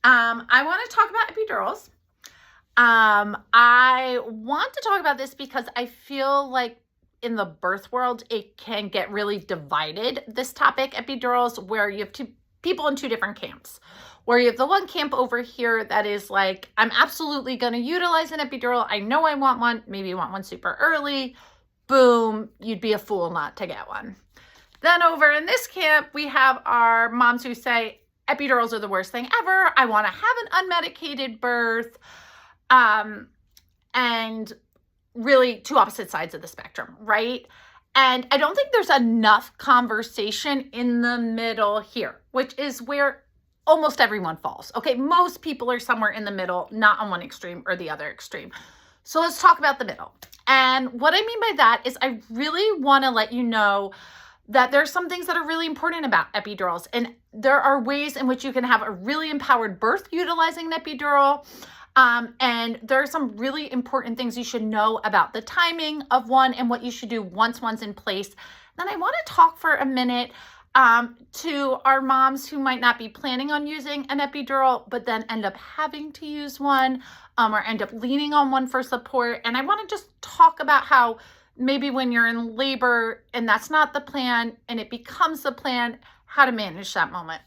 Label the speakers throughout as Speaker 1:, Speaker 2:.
Speaker 1: I want to talk about epidurals. I want to talk about this because I feel like in the birth world, it can get really divided, this topic, epidurals, where you have two people in two different camps. Where you have the one camp over here that is like, I'm absolutely going to utilize an epidural. I know I want one. Maybe you want one super early. Boom, you'd be a fool not to get one. Then over in this camp, we have our moms who say, epidurals are the worst thing ever. I want to have an unmedicated birth. And really two opposite sides of the spectrum, right? And I don't think there's enough conversation in the middle here, which is where almost everyone falls. Okay, most people are somewhere in the middle, not on one extreme or the other extreme. So let's talk about the middle. And what I mean by that is I really want to let you know that there's some things that are really important about epidurals. And there are ways in which you can have a really empowered birth utilizing an epidural. And there are some really important things you should know about the timing of one and what you should do once one's in place. Then I want to talk for a minute to our moms who might not be planning on using an epidural, but then end up having to use one or end up leaning on one for support. And I want to just talk about how maybe when you're in labor and that's not the plan and it becomes the plan, how to manage that moment.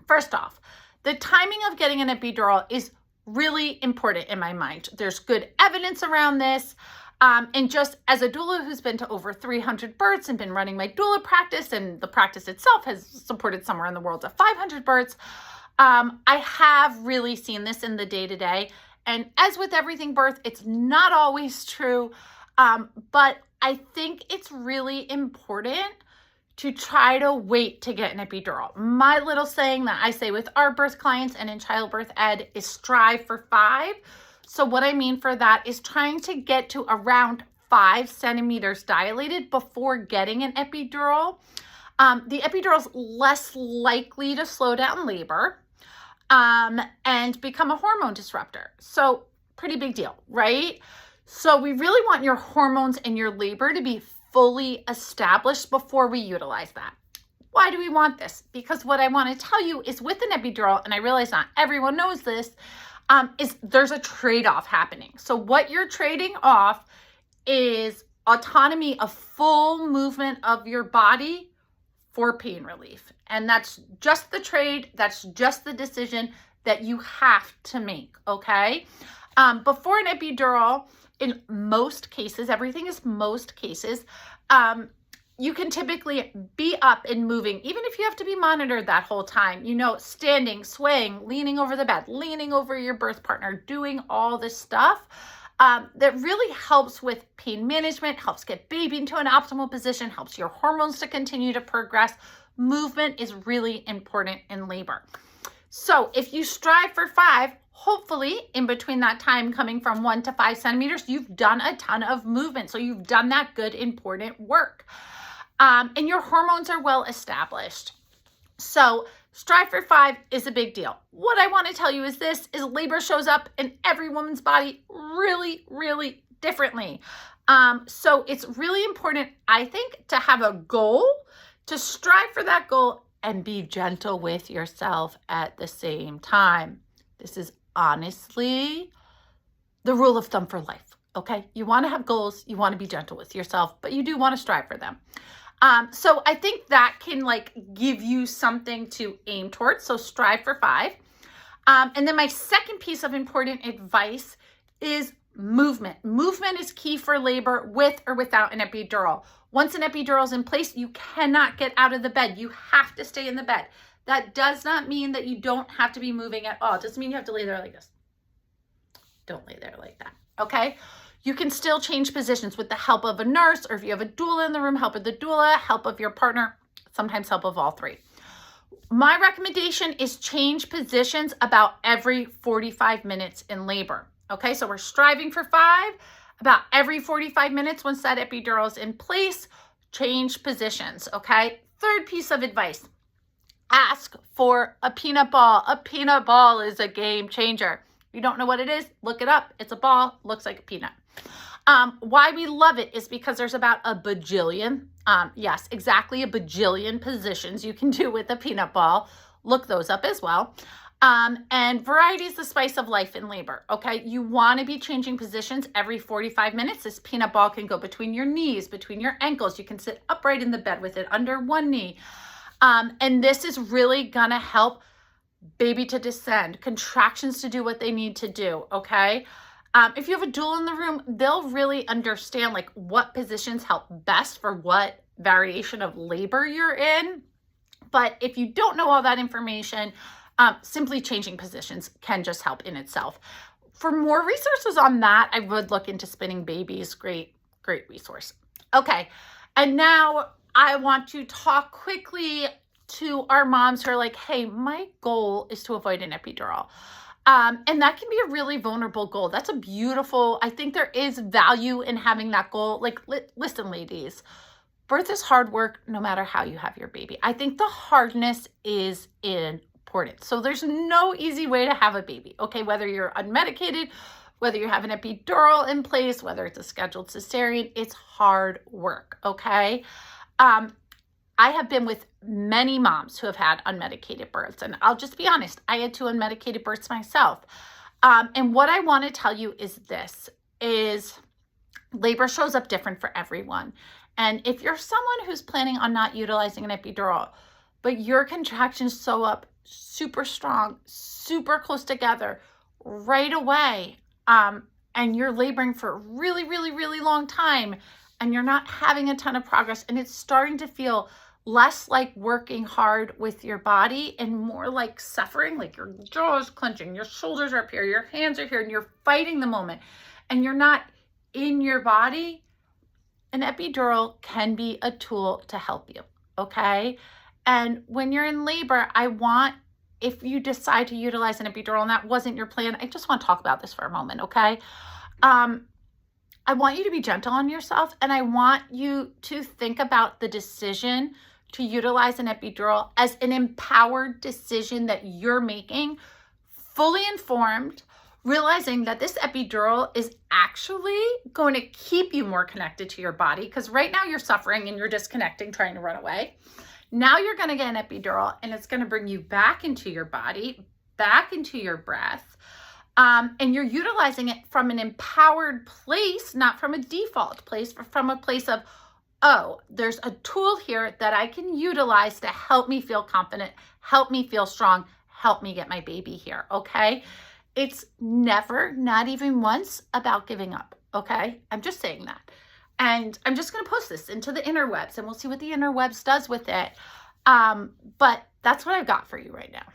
Speaker 1: First off, the timing of getting an epidural is really important in my mind. There's good evidence around this. And just as a doula who's been to over 300 births and been running my doula practice, and the practice itself has supported somewhere in the world of 500 births, I have really seen this in the day-to-day. And as with everything birth, it's not always true. But I think it's really important to try to wait to get an epidural. My little saying that I say with our birth clients and in childbirth ed is strive for 5. So what I mean for that is trying to get to around 5 centimeters dilated before getting an epidural. The epidural is less likely to slow down labor and become a hormone disruptor. So pretty big deal, right? So we really want your hormones and your labor to be fully established before we utilize that. Why do we want this? Because what I want to tell you is with an epidural, and I realize not everyone knows this, is there's a trade-off happening. So what you're trading off is autonomy of full movement of your body for pain relief. And that's just the trade, that's just the decision that you have to make, okay? Before an epidural, in most cases, everything is most cases, you can typically be up and moving, even if you have to be monitored that whole time, you know, standing, swaying, leaning over the bed, leaning over your birth partner, doing all this stuff that really helps with pain management, helps get baby into an optimal position, helps your hormones to continue to progress. Movement is really important in labor. So if you strive for 5, hopefully in between that time coming from 1 to 5 centimeters, you've done a ton of movement. So you've done that good, important work. And your hormones are well established. So strive for 5 is a big deal. What I want to tell you is this, is labor shows up in every woman's body really, really differently. So it's really important, I think, to have a goal, to strive for that goal and be gentle with yourself at the same time. This is honestly the rule of thumb for life, okay? You want to have goals, you want to be gentle with yourself, but you do want to strive for them. So I think that can like give you something to aim towards. So strive for 5. And then my second piece of important advice is movement. Movement is key for labor with or without an epidural. Once an epidural is in place, you cannot get out of the bed. You have to stay in the bed. That does not mean that you don't have to be moving at all. It doesn't mean you have to lay there like this. Don't lay there like that, okay? You can still change positions with the help of a nurse, or if you have a doula in the room, help of the doula, help of your partner, sometimes help of all 3. My recommendation is change positions about every 45 minutes in labor, okay? So we're striving for 5. About every 45 minutes, once that epidural is in place, change positions, okay? Third piece of advice. Ask for a peanut ball. A peanut ball is a game changer. If you don't know what it is, look it up. It's a ball, looks like a peanut. Why we love it is because there's about a bajillion, yes, exactly a bajillion positions you can do with a peanut ball. Look those up as well. And variety is the spice of life in labor, okay? You want to be changing positions every 45 minutes. This peanut ball can go between your knees, between your ankles. You can sit upright in the bed with it under one knee. And this is really going to help baby to descend, contractions to do what they need to do, okay? If you have a doula in the room, they'll really understand like what positions help best for what variation of labor you're in. But if you don't know all that information, simply changing positions can just help in itself. For more resources on that, I would look into spinning babies. Great resource. Okay, and now I want to talk quickly to our moms who are like, hey, my goal is to avoid an epidural. And that can be a really vulnerable goal. That's a beautiful, I think there is value in having that goal. Like, listen, ladies, birth is hard work no matter how you have your baby. I think the hardness is important. So there's no easy way to have a baby, okay? Whether you're unmedicated, whether you have an epidural in place, whether it's a scheduled cesarean, it's hard work, okay? I have been with many moms who have had unmedicated births, and I'll just be honest, I had 2 unmedicated births myself. And what I want to tell you is this, is labor shows up different for everyone. And if you're someone who's planning on not utilizing an epidural, but your contractions show up super strong, super close together right away, and you're laboring for a really, really, really long time, and you're not having a ton of progress, and it's starting to feel less like working hard with your body and more like suffering, like your jaw is clenching, your shoulders are up here, your hands are here, and you're fighting the moment, and you're not in your body, an epidural can be a tool to help you, okay? And when you're in labor, if you decide to utilize an epidural and that wasn't your plan, I just want to talk about this for a moment, okay? I want you to be gentle on yourself, and I want you to think about the decision to utilize an epidural as an empowered decision that you're making, fully informed, realizing that this epidural is actually going to keep you more connected to your body, because right now you're suffering and you're disconnecting, trying to run away. Now you're going to get an epidural, and it's going to bring you back into your body, back into your breath. And you're utilizing it from an empowered place, not from a default place, but from a place of, oh, there's a tool here that I can utilize to help me feel confident, help me feel strong, help me get my baby here, okay? It's never, not even once, about giving up, okay? I'm just saying that. And I'm just going to post this into the interwebs, and we'll see what the interwebs does with it. But that's what I've got for you right now.